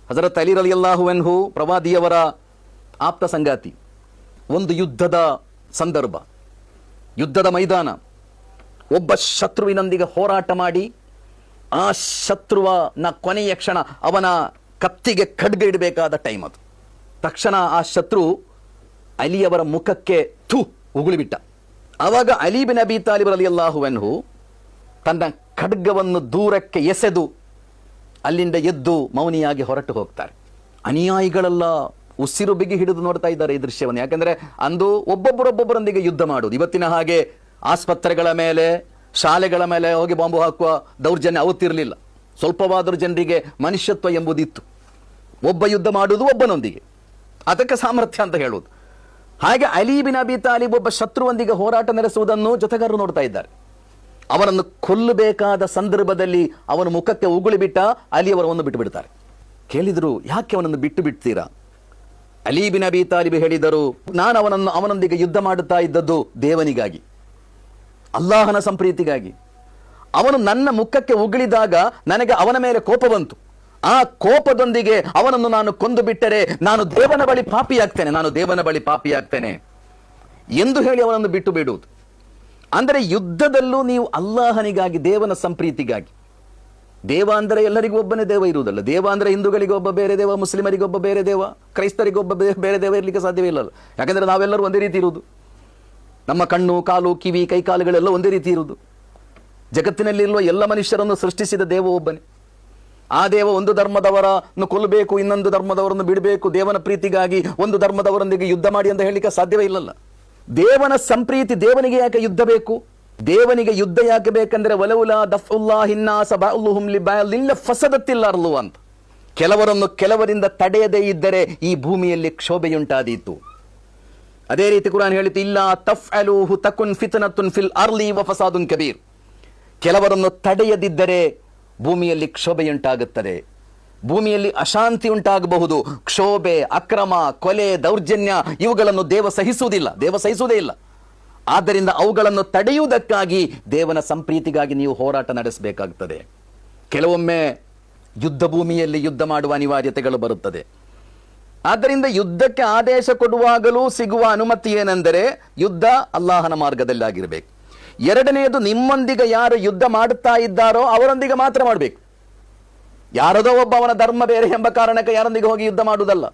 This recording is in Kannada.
ಹಜರತ್ ಅಲಿ ರಲಿಯಲ್ಲಾಹು ಅನ್ಹು ಪ್ರವಾದಿಯವರ ಆಪ್ತ ಸಂಗಾತಿ. ಒಂದು ಯುದ್ಧದ ಸಂದರ್ಭ, ಯುದ್ಧದ ಮೈದಾನ, ಒಬ್ಬ ಶತ್ರುವಿನೊಂದಿಗೆ ಹೋರಾಟ ಮಾಡಿ ಆ ಶತ್ರುವನ ಕೊನೆಯ ಕ್ಷಣ ಅವನ ಕತ್ತಿಗೆ ಖಡ್ಗ ಇಡಬೇಕಾದ ಟೈಮ್ ಅದು. ತಕ್ಷಣ ಆ ಶತ್ರು ಅಲಿಯವರ ಮುಖಕ್ಕೆ ಉಗುಳಿಬಿಟ್ಟ. ಆವಾಗ ಅಲಿ ಬಿನ್ ಅಬಿ ತಾಲಿಬ್ ರಲಿಯಲ್ಲಾಹು ಅನ್ಹು ತನ್ನ ಖಡ್ಗವನ್ನು ದೂರಕ್ಕೆ ಎಸೆದು ಅಲ್ಲಿಂದ ಎದ್ದು ಮೌನಿಯಾಗಿ ಹೊರಟು ಹೋಗ್ತಾರೆ. ಅನುಯಾಯಿಗಳೆಲ್ಲ ಉಸಿರು ಬಿಗಿ ಹಿಡಿದು ನೋಡ್ತಾ ಇದ್ದಾರೆ ಈ ದೃಶ್ಯವನ್ನು. ಯಾಕಂದ್ರೆ ಅಂದು ಒಬ್ಬೊಬ್ಬರೊಬ್ಬೊಬ್ಬರೊಂದಿಗೆ ಯುದ್ಧ ಮಾಡುವುದು. ಇವತ್ತಿನ ಹಾಗೆ ಆಸ್ಪತ್ರೆಗಳ ಮೇಲೆ, ಶಾಲೆಗಳ ಮೇಲೆ ಹೋಗಿ ಬಾಂಬು ಹಾಕುವ ದೌರ್ಜನ್ಯ ಅವತ್ತಿರಲಿಲ್ಲ. ಸ್ವಲ್ಪವಾದರೂ ಜನರಿಗೆ ಮನುಷ್ಯತ್ವ ಎಂಬುದಿತ್ತು. ಒಬ್ಬ ಯುದ್ಧ ಮಾಡುವುದು ಒಬ್ಬನೊಂದಿಗೆ, ಅದಕ್ಕೆ ಸಾಮರ್ಥ್ಯ ಅಂತ ಹೇಳುವುದು. ಹಾಗೆ ಅಲಿ ಬಿನ್ ಅಬಿ ತಾಲಿಬ್ ಒಬ್ಬ ಶತ್ರುವೊಂದಿಗೆ ಹೋರಾಟ ನಡೆಸುವುದನ್ನು ಜೊತೆಗಾರರು ನೋಡ್ತಾ ಇದ್ದಾರೆ. ಅವನನ್ನು ಕೊಲ್ಲಬೇಕಾದ ಸಂದರ್ಭದಲ್ಲಿ ಅವನ ಮುಖಕ್ಕೆ ಉಗುಳಿಬಿಟ್ಟ ಅಲಿಯವರನ್ನು ಬಿಟ್ಟು ಬಿಡ್ತಾರೆ. ಕೇಳಿದರು, ಯಾಕೆ ಅವನನ್ನು ಬಿಟ್ಟು ಬಿಡ್ತೀರಾ? ಅಲಿ ಬಿನ್ ಅಬಿ ತಾಲಿಬ್ ಹೇಳಿದರು, ನಾನು ಅವನೊಂದಿಗೆ ಯುದ್ಧ ಮಾಡುತ್ತಾ ಇದ್ದದ್ದು ದೇವನಿಗಾಗಿ, ಅಲ್ಲಾಹನ ಸಂಪ್ರೀತಿಗಾಗಿ. ಅವನು ನನ್ನ ಮುಖಕ್ಕೆ ಉಗುಳಿದಾಗ ನನಗೆ ಅವನ ಮೇಲೆ ಕೋಪ ಬಂತು. ಆ ಕೋಪದೊಂದಿಗೆ ಅವನನ್ನು ನಾನು ಕೊಂದು ಬಿಟ್ಟರೆ ನಾನು ದೇವನ ಬಳಿ ಪಾಪಿಯಾಗ್ತೇನೆ ಎಂದು ಹೇಳಿ ಅವನನ್ನು ಬಿಟ್ಟು ಬಿಡುವುದು. ಅಂದರೆ ಯುದ್ಧದಲ್ಲೂ ನೀವು ಅಲ್ಲಾಹನಿಗಾಗಿ, ದೇವನ ಸಂಪ್ರೀತಿಗಾಗಿ. ದೇವ ಅಂದರೆ ಎಲ್ಲರಿಗೂ ಒಬ್ಬನೇ ದೇವ ಇರುವುದಲ್ಲ. ದೇವ ಅಂದರೆ ಹಿಂದೂಗಳಿಗೆ ಒಬ್ಬ ಬೇರೆ ದೇವ, ಮುಸ್ಲಿಮರಿಗೆ ಒಬ್ಬ ಬೇರೆ ದೇವ, ಕ್ರೈಸ್ತರಿಗೊಬ್ಬ ಬೇರೆ ದೇವ ಇರಲಿಕ್ಕೆ ಸಾಧ್ಯವೇ ಇಲ್ಲಲ್ಲ. ಯಾಕಂದರೆ ನಾವೆಲ್ಲರೂ ಒಂದೇ ರೀತಿ ಇರುವುದು. ನಮ್ಮ ಕಣ್ಣು, ಕಾಲು, ಕಿವಿ, ಕೈಕಾಲುಗಳೆಲ್ಲ ಒಂದೇ ರೀತಿ ಇರುವುದು. ಜಗತ್ತಿನಲ್ಲಿರುವ ಎಲ್ಲ ಮನುಷ್ಯರನ್ನು ಸೃಷ್ಟಿಸಿದ ದೇವ ಒಬ್ಬನೇ. ಆ ದೇವ ಒಂದು ಧರ್ಮದವರನ್ನು ಕೊಲ್ಲಬೇಕು, ಇನ್ನೊಂದು ಧರ್ಮದವರನ್ನು ಬಿಡಬೇಕು, ದೇವನ ಪ್ರೀತಿಗಾಗಿ ಒಂದು ಧರ್ಮದವರೊಂದಿಗೆ ಯುದ್ಧ ಮಾಡಿ ಅಂತ ಹೇಳಲಿಕ್ಕೆ ಸಾಧ್ಯವೇ ಇಲ್ಲಲ್ಲ. ದೇವನ ಸಂಪ್ರೀತಿ, ದೇವನಿಗೆ ಯಾಕೆ ಯುದ್ಧ ಬೇಕು? ದೇವನಿಗೆ ಯುದ್ಧ ಯಾಕೆ ಬೇಕಂದ್ರೆ ವಲೌಲಾ ದಫ್ಉಲ್ಲಾಹಿ ನಾಸ ಬಅದುಹುಂ ಲಿಬಅದಿನ್ ಫಸದತಿಲ್ ಅರ್ದು ಅಂತ. ಕೆಲವರನ್ನು ಕೆಲವರಿಂದ ತಡೆಯದೇ ಇದ್ದರೆ ಈ ಭೂಮಿಯಲ್ಲಿ ಕ್ಷೋಭೆಯುಂಟಾದೀತು. ಅದೇ ರೀತಿ ಕುರಾನ್ ಹೇಳಿತು, ಇಲ್ಲ ತಫ್ಅಲೂಹು ತಕುನ್ ಫಿತ್ನತುನ್ ಫಿಲ್ ಅರ್ಲಿ ವ ಫಸಾದುನ್ ಕಬೀರ್. ಕೆಲವರನ್ನು ತಡೆಯದಿದ್ದರೆ ಭೂಮಿಯಲ್ಲಿ ಕ್ಷೋಭೆಯುಂಟಾಗುತ್ತದೆ, ಭೂಮಿಯಲ್ಲಿ ಅಶಾಂತಿ ಉಂಟಾಗಬಹುದು. ಕ್ಷೋಭೆ, ಅಕ್ರಮ, ಕೊಲೆ, ದೌರ್ಜನ್ಯ ಇವುಗಳನ್ನು ದೇವ ಸಹಿಸುವುದೇ ಇಲ್ಲ. ಆದ್ದರಿಂದ ಅವುಗಳನ್ನು ತಡೆಯುವುದಕ್ಕಾಗಿ ದೇವನ ಸಂಪ್ರೀತಿಗಾಗಿ ನೀವು ಹೋರಾಟ ನಡೆಸಬೇಕಾಗುತ್ತದೆ. ಕೆಲವೊಮ್ಮೆ ಯುದ್ಧ ಭೂಮಿಯಲ್ಲಿ ಯುದ್ಧ ಮಾಡುವ ಅನಿವಾರ್ಯತೆಗಳು ಬರುತ್ತದೆ. ಆದ್ದರಿಂದ ಯುದ್ಧಕ್ಕೆ ಆದೇಶ ಕೊಡುವಾಗಲೂ ಸಿಗುವ ಅನುಮತಿ ಏನೆಂದರೆ ಯುದ್ಧ ಅಲ್ಲಾಹನ ಮಾರ್ಗದಲ್ಲಿ ಆಗಿರಬೇಕು. ಎರಡನೆಯದು, ನಿಮ್ಮೊಂದಿಗೆ ಯಾರು ಯುದ್ಧ ಮಾಡುತ್ತಾ ಇದ್ದಾರೋ ಅವರೊಂದಿಗೆ ಮಾತ್ರ ಮಾಡಬೇಕು. ಯಾರದೋ ಒಬ್ಬ ಅವನ ಧರ್ಮ ಬೇರೆ ಎಂಬ ಕಾರಣಕ್ಕೆ ಯಾರೊಂದಿಗೆ ಹೋಗಿ ಯುದ್ಧ ಮಾಡುವುದಲ್ಲ.